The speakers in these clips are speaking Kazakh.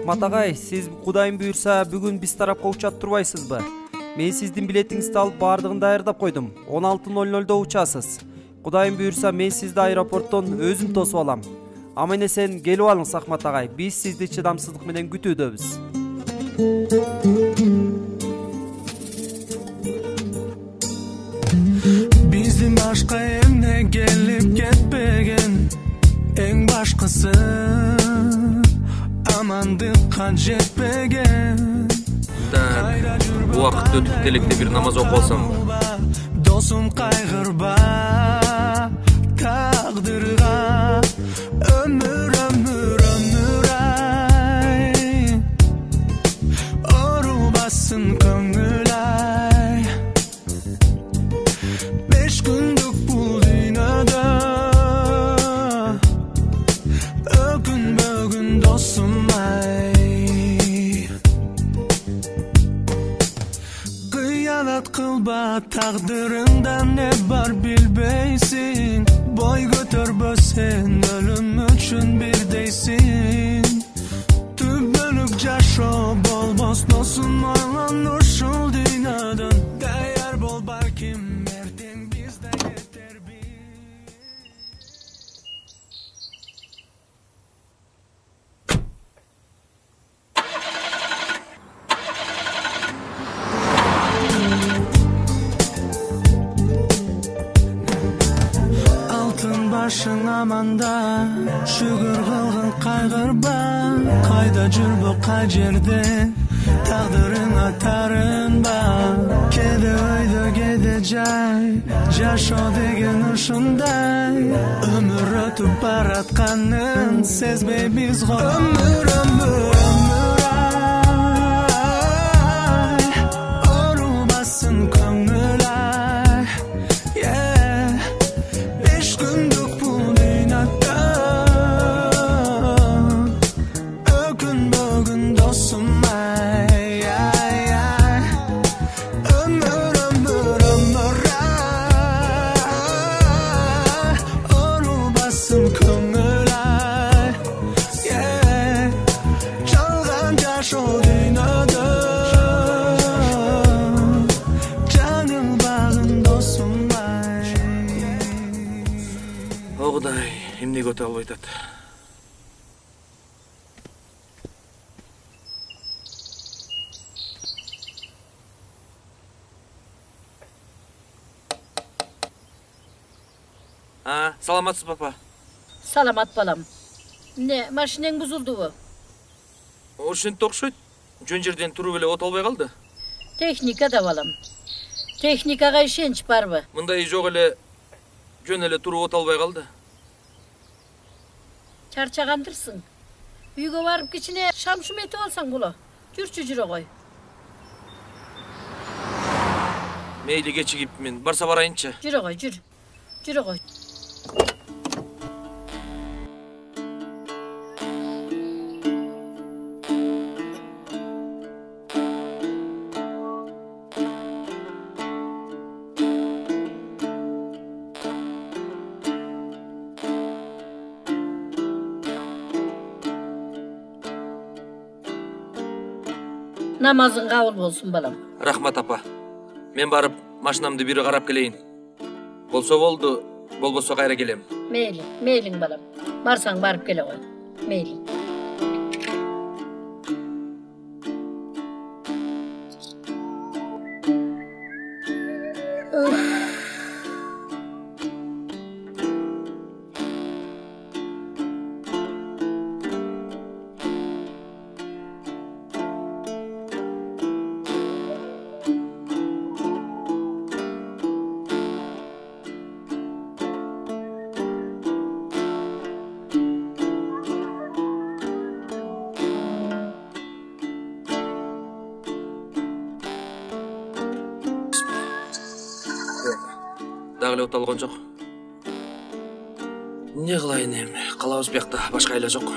Рахмат агай, сиз Кудайым буйрса бүгүн биз тарапка учат турбайсызбы? Мен сиздин билетиңизди алып бардыгын даярдап койдум. 16:00 учасыз. Кудайым буйрса мен сизди аэропорттон өзүм тосуп алам. Аман эсен келип алыңыз Ахмат агай. Биз сизди чыдамсыздык менен күтүүдөбүз. Биздин башка эмне келип кетпеген, эң башкысы амандыкка жетпеген. Убакыт өтүп телекте бир намаз окуп алсам. Досум кайгырба тагдырга, өмүр ай, орубасын көңүл ай. 5 күндүк бул дүйнөдө өкүнбөгүн досум ай. Кыянат кылба, тагдырыңда не бар билбейсиң. Бой көтөрбөсөң өлүм үчүн бирдейсиң. Түбөлүк жашоо болбос досум алган ушул дүйнөдөн. Даяр бол балким эртең бизде жетерби. Алтын башың аманда, шүгүр кылгын кайгырба. Кайда жүрбө, кай жерде, тагдырыңа тарынба. Кеде өйдө, кеде жай, жашоо деген ушундай. Өмүр өтүп баратканын сезбейбиз го. Өмүр ай, орубасын көңүл ай. 5 күндүк бул дүйнөдө өкүнбөгүн досум ай. Өмүр ай, орубасын көңүл ай. Жалган жашоо дүйнөдө жаңыл багын досум ай. О Кудай, эмнеге өтө албай атат? Саламатсыз папа? Саламат балам. Не, машинең бузулдубу? Ошентип окшойт. Жөн жерден туруп эле от албай калды. Техника да балам. Техникага ишенч барбы? Мындай жок эле жөн эле туруп от албай калды. Чарчагандырсың. Үйгө барып кичине шам-шум этип алсаң боло. Жүрчү жүрө кой. Мейли кечигип мен барса барайынчы. Жүрө кой, жүр. Жүрө кой. Намазың кабыл болсун балам. Рахмат апа. Мен барып машинамды бири карап келейин. Болсо болду, болбосо кайра келем. Мейли, мейлиң балам. Барсаң барып келе кой. Мейли. Дагы эле от алган жок. Не кылайын эми? Калабыз биякта, башка айла жок.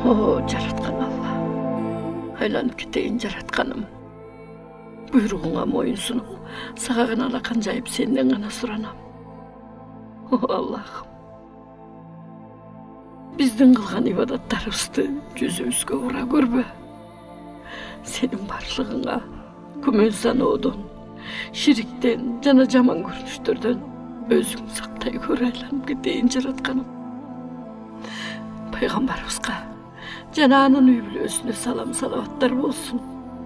Жараткан Allah. Aylanıp giteyim jaratkanım. Buyruğuna moyunsunum. Sağa gana alakan jayıp senden gana suranam. Allah'ım. Bizden kılgan ibadatlarımızды yüzümüzge ura görbe. Senin barlığına, kümen sanoğudun, şirikten, cana jaman görünüştörden özün saktay gör aylanıp giteyim jaratkanım. Peygamberimize, cananın üyülü özüne salam salavatlar olsun,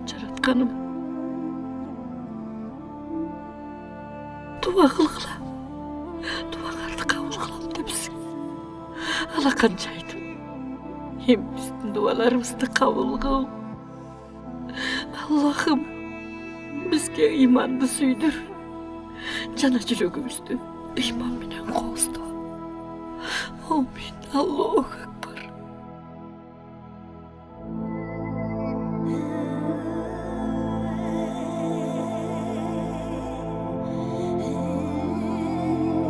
jaratkanım. Dua kılgıla, dualarını kabul kılam depsin. Alakan çaydım. Hem bizden dualarımızda kabul kıl. Allah'ım, bizge imandı süydür. Cana yüreğimizde iman bilen kovuzdu. Amin. Allahu Ekber.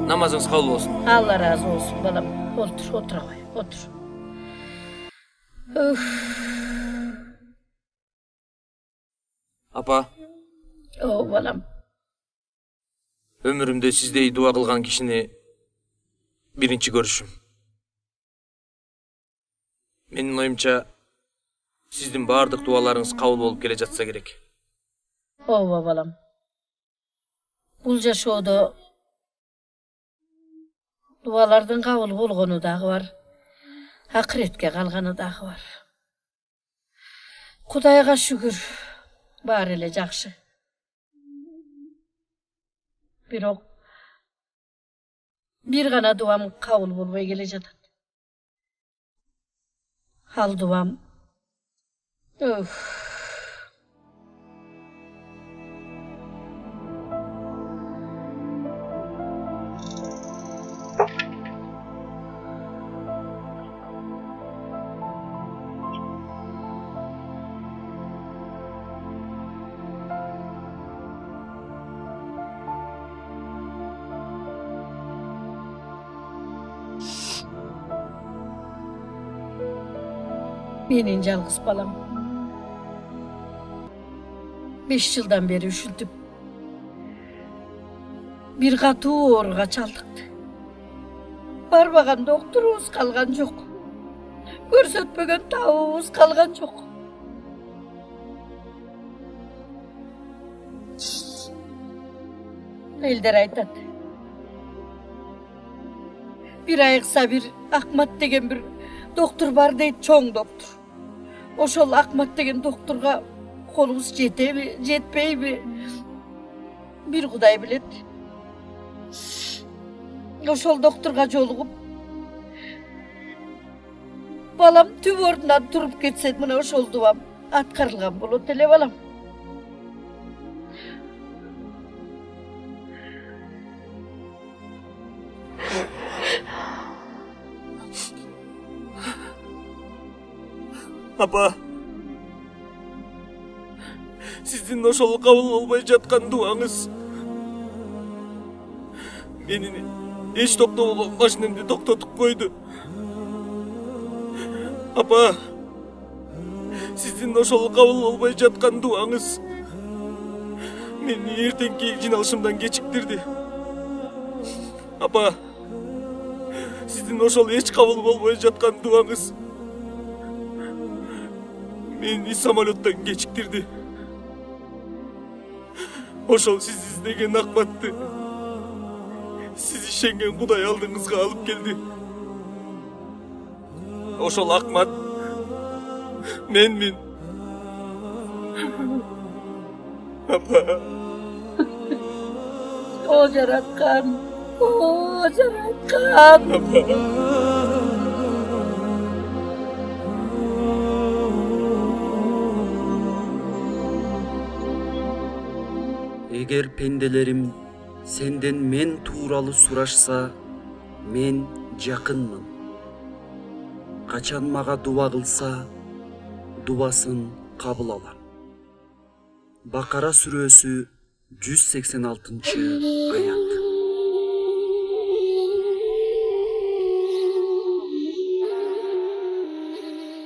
Namazınız kabul olsun. Allah razı olsun balam. Otur, otur koy, otur. Üf. Apa, O balam. ömrümde sizdey dua kılgan kişini birinci görüşüm. Menin oyumça sizdin bardık dualarınız kabul olup gele jatsa gerek. Ova balam. Bul jaşooda dualardan kabul bolgonu dağı var. Ahiretke kalganı dağı var. Kudayga şükür. Bar ele jakşı. Birok bir gana duam kabul bolbay gele jatat. Hal duam. Öf. Menin жалгыз balam. 5 yıldan beri üşüldüm. Bir katı oruğa çaldıktı. Barbagan doktorumuz kalgan yok. Görsetmegen tavuğumuz kalgan yok. Elder aytat. Bir ayıksa bir Akmat degen bir doktor var deydi, çoğun doktor. Oşol Akmat degen doktorga kolumuz jetebi, jetpeybi. Bir Kuday bilet. Oşol doktorga jolugup balam tüp orundan turup ketset, mına oşol duam atkarılgan bolot ele balam. Apa, sizdin oşol kabul olbay jatkan duаңыз menini eç toktobol машинемди токтотуп койду. Apa, sizdin oşol kabul olbay jatkan duаңыз meni ertenki жиналышымдан кечикtirdi. Apa, sizdin oşol eç kabul bolbay jatkan duаңыз meni samolyottan kechiktirdi. Oşol siz izlegen Akmat'tı. Siz işengen Kuday aldığınızga alıp geldi. Oşol Akmat men. Apa. O jaratkan. O jaratkan. Apa. Эгер пенделерим сенден мен тууралуу сурашса, мен жакынмын. Качан мага дуба кылса, дубасын кабыл алам. Бакара сүрөсү 186-аят.